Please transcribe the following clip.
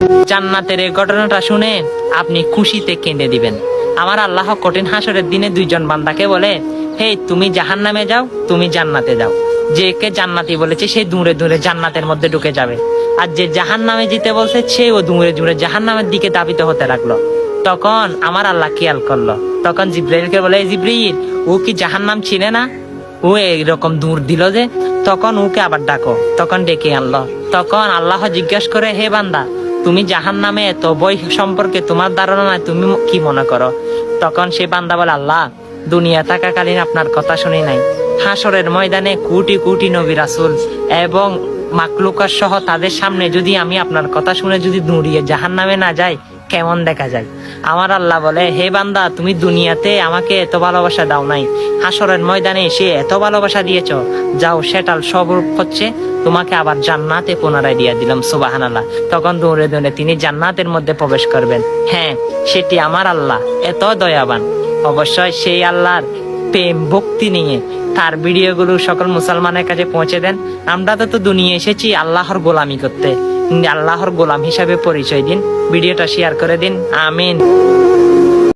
জান্নাতের এই ঘটনাটা শুনে আপনি খুশিতে কেঁদে দিবেন। আমার আল্লাহ কঠিন হাসরের দিনে দুইজন বান্দাকে বলে, হে তুমি জাহান্নামে যাও, তুমি জান্নাতে যাও। যে কে জান্নাতি বলেছে সে দূরে দূরে জান্নাতের মধ্যে ঢুকে যাবে, আর যে জাহান্নামে যেতে বলছে সেও দূরে দূরে জাহান্নামের দিকে ধাবিত হতে লাগলো। তখন আমার আল্লাহ খেয়াল করলো, তখন জিব্রাইলকে বলে, জিব্রাইল ও কি জাহান্নাম ছিলে না? ও এইরকম দূর দিল যে। তখন ওকে আবার ডাকো, তখন ডেকে আনলো। তখন আল্লাহ জিজ্ঞাসা করে, হে বান্দা, তুমি জাহান্নামে এত বই সম্পর্কে তোমার ধারণা নাই, তুমি কি মনে করো? তখন সে বান্দা বলে, আল্লাহ দুনিয়া থাকাকালীন আপনার কথা শুনি নাই। হাসরের ময়দানে কোটি কোটি নবী রাসূল এবং মাকলুকার সহ তাদের সামনে যদি আমি আপনার কথা শুনে যদি দৌড়িয়ে জাহান্নামে না যাই, কেমন দেখা যায়? আমার আল্লাহ বলে, হে বান্দা, তুমি দুনিয়াতে আমাকে এত ভালোবাসা দাও নাই, হাসরের ময়দানে এসে এত ভালোবাসা দিয়েছ, যাও সেটার স্বরূপ হচ্ছে তোমাকে আবার জান্নাতে পুনরায় দিয়ে দিলাম। সুবহানাল্লাহ। তখন দৌড়ে দৌড়ে তিনি জান্নাতের মধ্যে প্রবেশ করবেন। হ্যাঁ, সেটি আমার আল্লাহ এত দয়াবান। অবশ্যই সেই আল্লাহর প্রেম ভক্তি নিয়ে তার ভিডিওগুলো সকল মুসলমানের কাছে পৌঁছে দেন। আমরা তো দুনিয়া এসেছি আল্লাহর গোলামি করতে, আল্লাহর গোলাম হিসাবে পরিচয় দিন। ভিডিওটা শেয়ার করে দিন। আমিন।